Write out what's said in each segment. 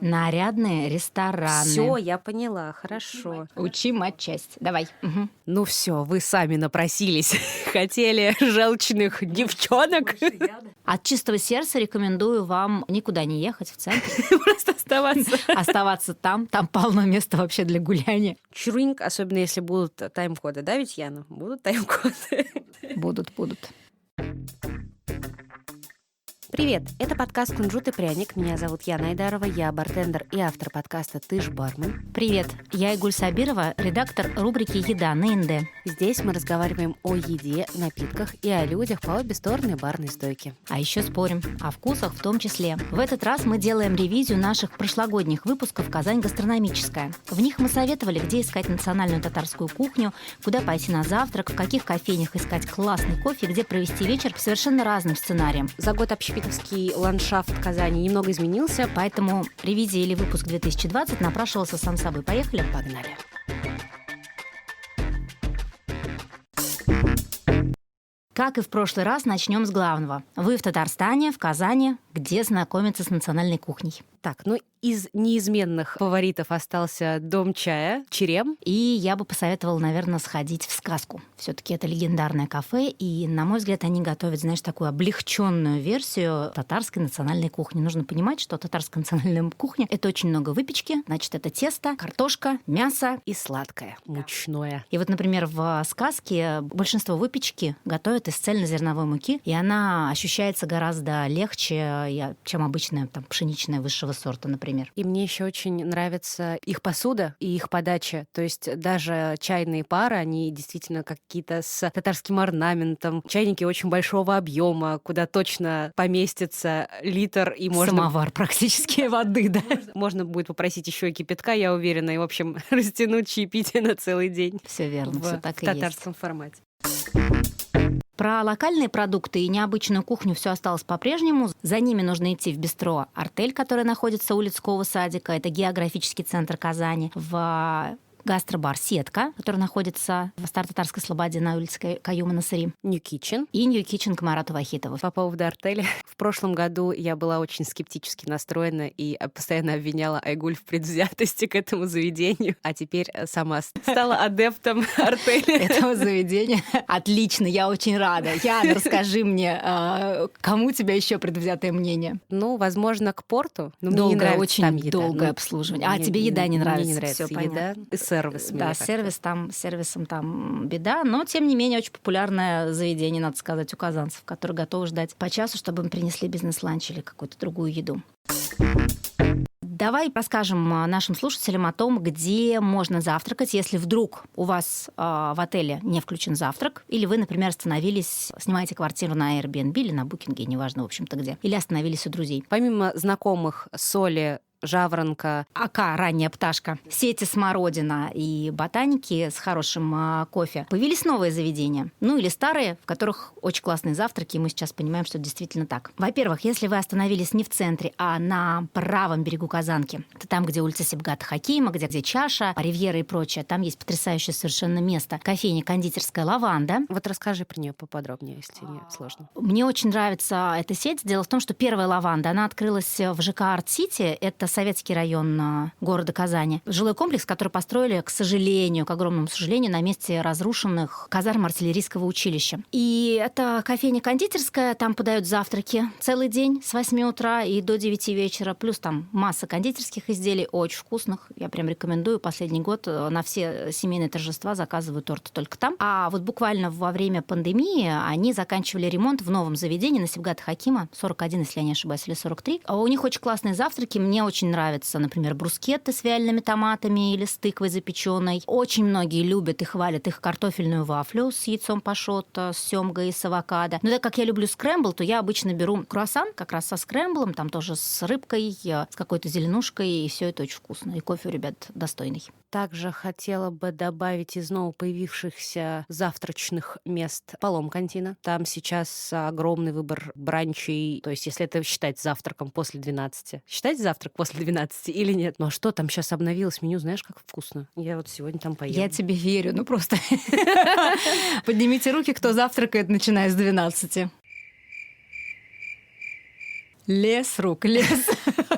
Нарядные рестораны. Все, я поняла, хорошо. Учи матчасть. Давай. Мгм. Ну все, вы сами напросились. Хотели желчных девчонок. От чистого сердца рекомендую вам никуда не ехать в центр, Просто оставаться. оставаться там. Там полно места вообще для гуляния. Чуринг, особенно если будут тайм-коды, да, ведь, Яна? Будут тайм-коды. Будут. Привет, это подкаст «Кунжут и пряник». Меня зовут Яна Айдарова, я бартендер и автор подкаста «Ты ж бармен». Привет, я Игуль Сабирова, редактор рубрики «Еда» на НД. Здесь мы разговариваем о еде, напитках и о людях по обе стороны барной стойки. А еще спорим о вкусах в том числе. В этот раз мы делаем ревизию наших прошлогодних выпусков «Казань гастрономическая». В них мы советовали, где искать национальную татарскую кухню, куда пойти на завтрак, в каких кофейнях искать классный кофе, где провести вечер по совершенно разным сценариям. За год общепитовский ландшафт Казани немного изменился, Поэтому ревизия или выпуск 2020 напрашивался сам собой. Поехали? погнали. Как и в прошлый раз, начнем с главного. Вы в Татарстане, в Казани, где знакомиться с национальной кухней. Так, ну из неизменных фаворитов остался дом чая, Черем. И я бы посоветовала, наверное, сходить в «Сказку». Все-таки это легендарное кафе, и, на мой взгляд, они готовят, знаешь, такую облегченную версию татарской национальной кухни. Нужно понимать, что татарская национальная кухня — это очень много выпечки, значит, это тесто, картошка, мясо. И сладкое, мучное. И вот, например, в «Сказке» большинство выпечки готовят из цельнозерновой муки, и она ощущается гораздо легче, чем обычная там, пшеничная высшего сорта, например. И мне еще очень нравится их посуда и их подача. То есть даже чайные пары, они действительно какие-то с татарским орнаментом. Чайники очень большого объема, куда точно поместится литр, и можно... Самовар практически воды, да? Можно будет попросить еще и кипятка, я уверена, и, в общем, растянуть чаепитие на целый день. Все верно, все так в и есть. татарском формате. Про локальные продукты и необычную кухню все осталось по-прежнему. За ними нужно идти в бистро «Артель», которое находится у Людского садика. Это географический центр Казани. В гастробар «Сетка», который находится в Старо-Татарской слободе на улице Каюма-Насыри. New Kitchen. И New Kitchen к Марату Вахитову. По поводу артели. В прошлом году я была очень скептически настроена и постоянно обвиняла Айгуль в предвзятости к этому заведению, а теперь сама стала адептом артели. Этого заведения. Отлично, я очень рада. Яна, расскажи мне, кому у тебя еще предвзятое мнение? Ну, возможно, к порту. Но мне не Долгое, нравится очень там еда. долгое Ну, обслуживание. А мне- тебе еда не нравится? Мне не нравится Всё еда понятно. и сервис. мне Да, как-то. сервисом там беда, но, тем не менее, очень популярное заведение, надо сказать, у казанцев, которые готовы ждать по часу, чтобы им принесли бизнес-ланч или какую-то другую еду. Давай расскажем нашим слушателям о том, где можно завтракать, если вдруг у вас в отеле не включен завтрак, или вы, например, остановились, снимаете квартиру на Airbnb или на Booking, неважно, в общем-то, где, или остановились у друзей. Помимо знакомых соли, жаворонка, АК «Ранняя пташка», сети «Смородина» и ботаники с хорошим кофе, появились новые заведения. Ну или старые, в которых очень классные завтраки, и мы сейчас понимаем, что это действительно так. Во-первых, если вы остановились не в центре, а на правом берегу Казанки, это там, где улица Сибгата Хакима, где Чаша, Ривьера и прочее, там есть потрясающее совершенно место. Кофейня кондитерская «Лаванда». вот расскажи про нее поподробнее, если не сложно. Мне очень нравится эта сеть. Дело в том, что первая «Лаванда», она открылась в ЖК «Арт-Сити». Это советский район города Казани. Жилой комплекс, который построили, к сожалению, к огромному сожалению, на месте разрушенных казарм артиллерийского училища. И это кофейня-кондитерская, там подают завтраки целый день с 8 утра и до 9 вечера, плюс там масса кондитерских изделий, очень вкусных. Я прям рекомендую. Последний год на все семейные торжества заказываю торты только там. А вот буквально во время пандемии они заканчивали ремонт в новом заведении на Сибгата Хакима, 41, если я не ошибаюсь, или 43. А у них очень классные завтраки. Мне очень нравятся, например, брускетты с вялеными томатами или с тыквой запеченной. Очень многие любят и хвалят их картофельную вафлю с яйцом пашотто, с семгой и с авокадо. Но так как я люблю скрэмбл, то я обычно беру круассан как раз со скрэмблом, там тоже с рыбкой, с какой-то зеленушкой, и все это очень вкусно. И кофе у ребят достойный. Также хотела бы добавить из новопоявившихся завтрачных мест Палом Кантина. Там сейчас огромный выбор бранчей. То есть, если это считать завтраком после 12. Считать завтрак после 12 или нет? Ну а что, там сейчас обновилось меню, знаешь, как вкусно? Я вот сегодня там поела. Я тебе верю, ну просто поднимите руки, кто завтракает, начиная с 12. Лес рук, лес.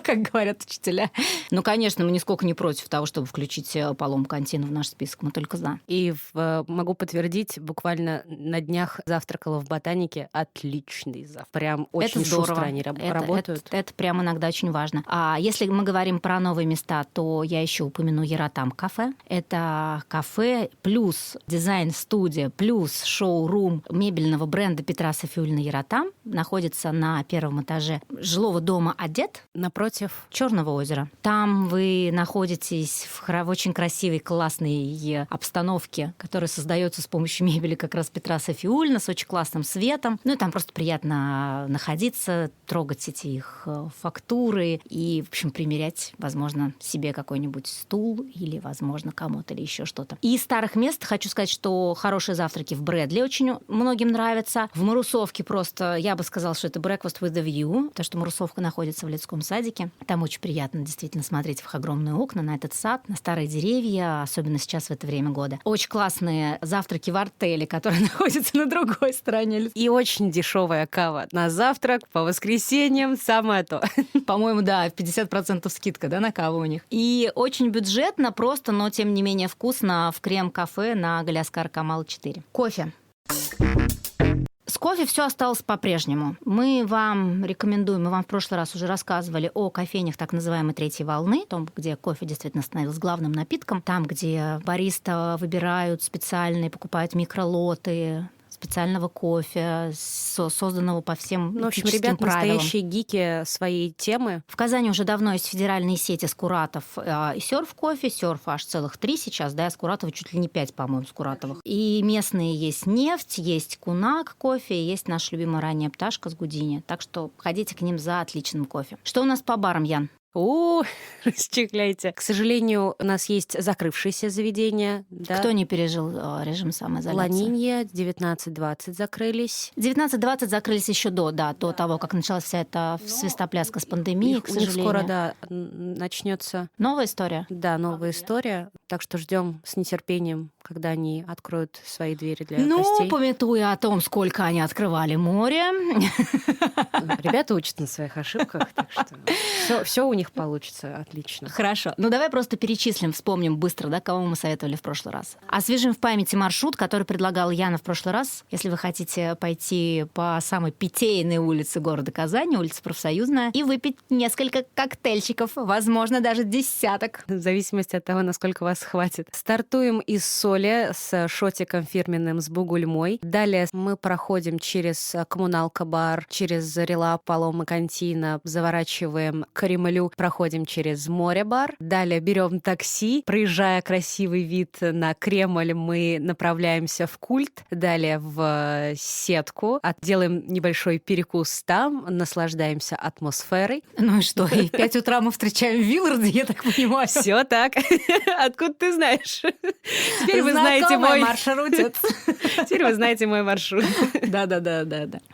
как говорят учителя. Ну, конечно, мы нисколько не против того, чтобы включить Палому Кантину в наш список, мы только за. И могу подтвердить, буквально на днях завтракала в ботанике. Отличный завтрак. Прям очень шустро они работают. Это прям иногда очень важно. А если мы говорим про новые места, то я еще упомяну Яратам кафе. Это кафе плюс дизайн-студия, плюс шоу-рум мебельного бренда Петра Сафиуллина Яратам. Находится на первом этаже жилого дома «Одет» напротив Черного озера. Там вы находитесь в очень красивой, классной обстановке, которая создается с помощью мебели как раз Петра Сафиуллина, с очень классным светом. Ну и там просто приятно находиться, трогать эти их фактуры и, в общем, примерять, возможно, себе какой-нибудь стул или, возможно, кому-то или еще что-то. И из старых мест хочу сказать, что хорошие завтраки в Брэдли очень многим нравятся. В Марусовке просто, я бы сказала, что это breakfast with a view, потому что Марусовка находится в Летском садике. Там очень приятно действительно смотреть в их огромные окна на этот сад, на старые деревья, особенно сейчас в это время года. Очень классные завтраки в артеле, которые находятся на другой стороне. И очень дешевая кава на завтрак по воскресеньям, самое то. По-моему, да, 50% скидка, да, на каву у них. И очень бюджетно, просто, но тем не менее вкусно в крем-кафе на Галяскар Камал 4. Кофе. С кофе все осталось по-прежнему. Мы вам рекомендуем, мы вам в прошлый раз уже рассказывали о кофейнях так называемой третьей волны, том, где кофе действительно становился главным напитком, там, где бариста выбирают специальные, покупают микролоты специального кофе, созданного по всем в общем, этическим ребят, правилам. Настоящие гики своей темы. В Казани уже давно есть федеральные сети Скуратов и Серф кофе. Серф аж целых 3 сейчас, да, Скуратова чуть ли не 5, по-моему, Скуратовых. И местные есть нефть, есть Кунак кофе, и есть наша любимая ранняя пташка с Гудини. Так что ходите к ним за отличным кофе. Что у нас по барам, Ян? Расчехляйте. К сожалению, у нас есть закрывшиеся заведения. Да? Кто не пережил режим самоизоляции? Ланинья, 19-20 закрылись. 19-20 закрылись еще до того, как началась вся эта свистопляска с пандемией, к сожалению. У них скоро, да, начнется новая история. Да, новая история. Так что ждем с нетерпением, когда они откроют свои двери для гостей. Памятуя о том, сколько они открывали море. Ребята учат на своих ошибках, так что все у них получится отлично. Хорошо. Давай просто перечислим, вспомним быстро, да, кого мы советовали в прошлый раз. Освежим в памяти маршрут, который предлагал Яна в прошлый раз. Если вы хотите пойти по самой питейной улице города Казани, улица Профсоюзная, и выпить несколько коктейльчиков, возможно, даже десяток. В зависимости от того, насколько вас хватит. Стартуем из Соли с шотиком фирменным с бугульмой. Далее мы проходим через Коммуналка-бар, через Рела Палома Кантина, заворачиваем к Ремелю, проходим через море-бар. Далее берем такси, проезжая красивый вид на Кремль, мы направляемся в Культ. Далее в Сетку, делаем небольшой перекус там, наслаждаемся атмосферой. Ну и что, и в 5 утра мы встречаем Вилларда, я так понимаю. Все так. Откуда ты знаешь? Теперь вы знаете мой маршрут. Теперь вы знаете мой маршрут. Да.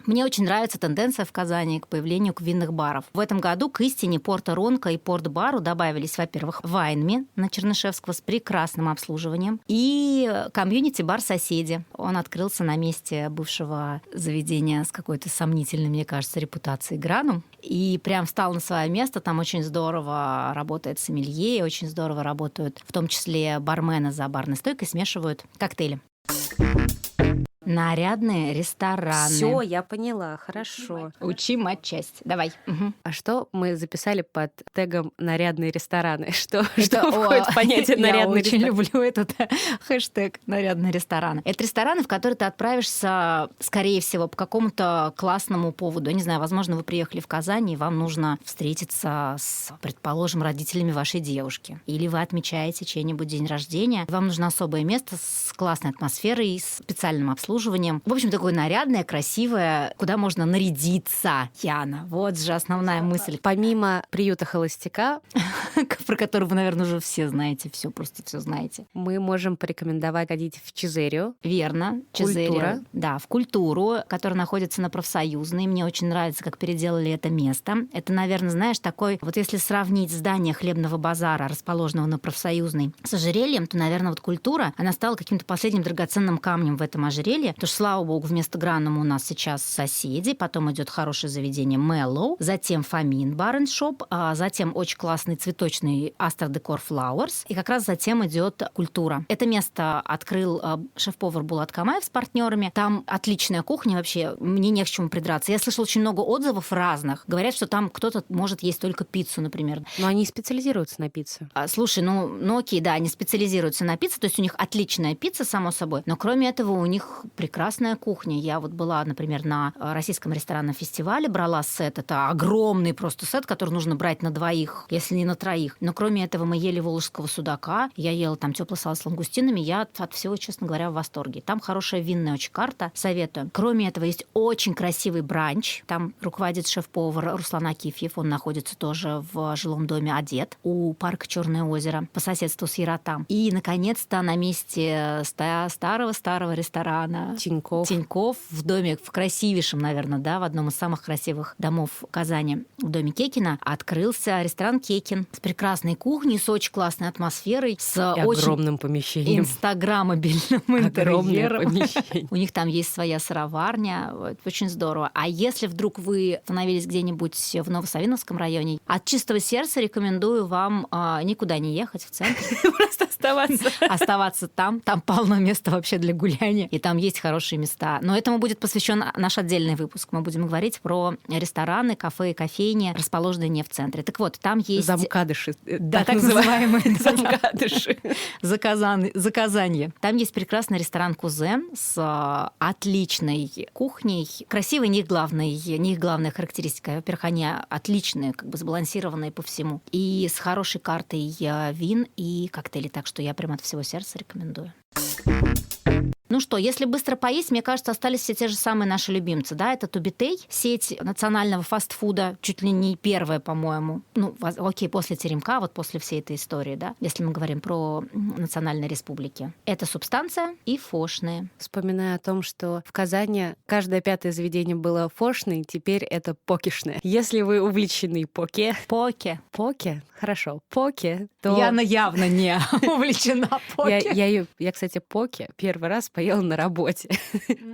Мне очень нравится тенденция в Казани к появлению винных баров. В этом году к истине Порто Ронко и Порт-бару добавились, во-первых, Вайнми на Чернышевского с прекрасным обслуживанием и комьюнити-бар «Соседи». Он открылся на месте бывшего заведения с какой-то сомнительной, мне кажется, репутацией Гранум. И прям встал на свое место. Там очень здорово работает сомелье, очень здорово работают в том числе бармены за барной стойкой, смешивают коктейли. Нарядные рестораны. Все, я поняла, хорошо. Учим отчасти. Давай. Угу. А что мы записали под тегом «нарядные рестораны»? Что входит в понятие «нарядный ресторан»? Я очень люблю этот хэштег «нарядные рестораны». Это рестораны, в которые ты отправишься, скорее всего, по какому-то классному поводу. Я не знаю, возможно, вы приехали в Казань, и вам нужно встретиться с, предположим, родителями вашей девушки. Или вы отмечаете чей-нибудь день рождения. Вам нужно особое место с классной атмосферой и специальным обслуживанием. В общем, такое нарядное, красивое, куда можно нарядиться, Яна. Вот же основная мысль. Помимо приюта холостяка, про который вы, наверное, уже все знаете, просто все знаете. Мы можем порекомендовать ходить в Чизерию. Верно. Культура. Да, в Культуру, которая находится на Профсоюзной. Мне очень нравится, как переделали это место. Это, наверное, знаешь, такой, вот если сравнить здание хлебного базара, расположенного на Профсоюзной, с ожерельем, то, наверное, вот Культура, она стала каким-то последним драгоценным камнем в этом ожерелье, Казани, потому что, слава богу, вместо Гранума у нас сейчас соседи, потом идет хорошее заведение Mellow, затем Фомин Bar and Shop, а затем очень классный цветочный Astra Decor Flowers, и как раз затем идет Культура. Это место открыл шеф-повар Булат Камаев с партнерами. Там отличная кухня вообще, мне не к чему придраться. Я слышала очень много отзывов разных. Говорят, что там кто-то может есть только пиццу, например. Но они специализируются на пицце. Слушай, ну окей, да, они специализируются на пицце, то есть у них отличная пицца, само собой, но кроме этого у них прекрасная кухня. Я вот была, например, на российском ресторанном фестивале, брала сет, это огромный просто сет, который нужно брать на двоих, если не на троих. Но кроме этого мы ели волжского судака, я ела там теплый салат с лангустинами, я от всего, честно говоря, в восторге. Там хорошая винная очень карта, советую. Кроме этого есть очень красивый бранч, там руководит шеф-повар Руслан Акифьев, он находится тоже в жилом доме «Одет» у парка Черное озеро по соседству с Яротам. И, наконец-то, на месте старого-старого ресторана Тинькофф в доме, в красивейшем, наверное, да, в одном из самых красивых домов Казани, в доме Кекина, открылся ресторан «Кекин» с прекрасной кухней, с очень классной атмосферой, с очень огромным помещением. Инстаграммобильным интерьером. Помещение. У них там есть своя сыроварня, очень здорово. А если вдруг вы остановились где-нибудь в Новосавиновском районе, от чистого сердца рекомендую вам никуда не ехать в центр. Просто оставаться. Оставаться там. Там полно места вообще для гуляния. И там есть хорошие места. Но этому будет посвящен наш отдельный выпуск. Мы будем говорить про рестораны, кафе и кофейни, расположенные не в центре. Так вот, там есть... Замкадыши. Да, так называемые замкадыши. Заказанье. Там есть прекрасный ресторан «Кузен» с отличной кухней. Красивая не их главная характеристика. Во-первых, они отличные, как бы сбалансированные по всему. И с хорошей картой вин и коктейлей. Так что я прям от всего сердца рекомендую. Ну что, если быстро поесть, мне кажется, остались все те же самые наши любимцы. Да? Это Тубитей, сеть национального фастфуда, чуть ли не первая, по-моему. Ну, окей, после Теремка, вот после всей этой истории, да, если мы говорим про национальные республики. Это Субстанция и Фошные. Вспоминая о том, что в Казани каждое 5-е заведение было фошной, теперь это покишное. Если вы увлечены поке, хорошо, поке, то... Я явно не увлечена поке. Я, кстати, поке первый раз поела на работе,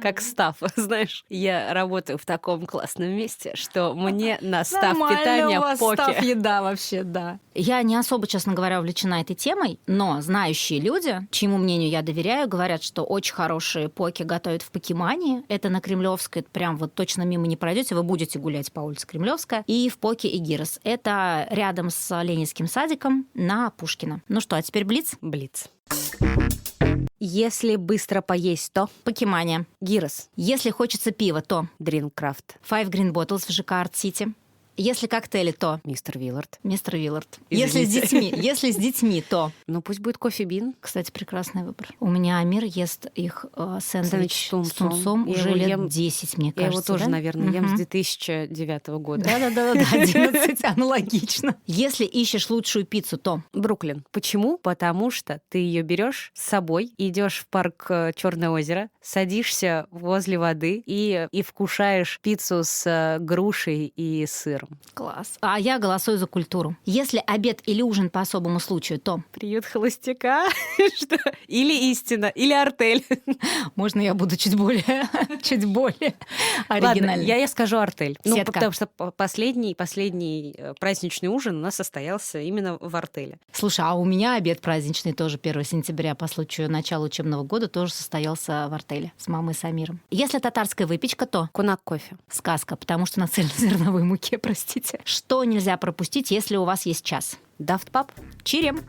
как стаф, знаешь. Я работаю в таком классном месте, что мне на стаф питания поке. Стаф еда вообще, да. Я не особо, честно говоря, увлечена этой темой, но знающие люди, чьему мнению я доверяю, говорят, что очень хорошие поки готовят в Покемане. Это на Кремлевской, прям вот точно мимо не пройдете, вы будете гулять по улице Кремлевская. И в Поке и Гирос. Это рядом с Ленинским садиком на Пушкина. Ну что, а теперь блиц? Блиц. Если быстро поесть, то Покемания. Гирос. Если хочется пива, то Дринкрафт. Five Green Bottles в ЖК Арт-Сити. Если коктейли, то Мистер Виллард. Мистер Виллард. Если с детьми, то... Ну, пусть будет кофе-бин. Кстати, прекрасный выбор. У меня Амир ест их сэндвич с тунцом. тунцом уже лет 10, мне кажется. Я его тоже, да? наверное, ем с 2009 года. Да, 11, аналогично. Если ищешь лучшую пиццу, то... Бруклин. Почему? Потому что ты ее берешь с собой, идешь в парк Черное озеро, садишься возле воды и вкушаешь пиццу с грушей и сыром. Класс. А я голосую за Культуру. Если обед или ужин по особому случаю, то... Приют холостяка? Что? Или Истина, или Артель. Можно я буду чуть более оригинальной? Ладно, я скажу Артель. Ну, Сетка. потому что последний праздничный ужин у нас состоялся именно в Артеле. Слушай, а у меня обед праздничный тоже 1 сентября по случаю начала учебного года тоже состоялся в Артеле с мамой и с Амиром. Если татарская выпечка, то... Кунак кофе. Сказка, потому что на цельнозерновой муке, простите. Что нельзя пропустить, если у вас есть час? Daft Pub. Чирем.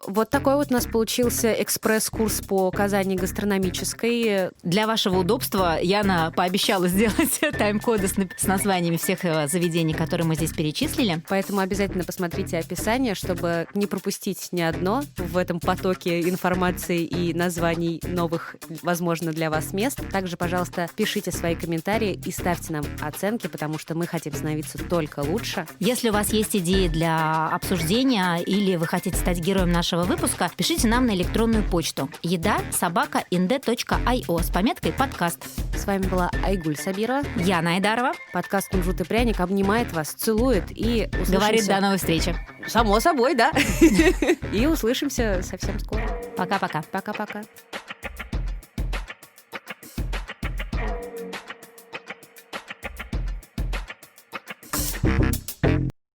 Вот такой вот у нас получился экспресс-курс по Казани гастрономической. Для вашего удобства Яна пообещала сделать тайм-коды с названиями всех заведений, которые мы здесь перечислили. Поэтому обязательно посмотрите описание, чтобы не пропустить ни одно в этом потоке информации и названий новых, возможно, для вас мест. Также, пожалуйста, пишите свои комментарии и ставьте нам оценки, потому что мы хотим становиться только лучше. Если у вас есть идеи для обсуждения или вы хотите стать героем нашего выпуска, пишите нам на электронную почту еда@nd.io с пометкой «Подкаст». С вами была Айгуль Сабирова. Яна Айдарова. Подкаст «Кунжут и пряник» обнимает вас, целует и услышимся... Говорит до новой встречи. Само собой, да. И услышимся совсем скоро. Пока-пока. Пока-пока.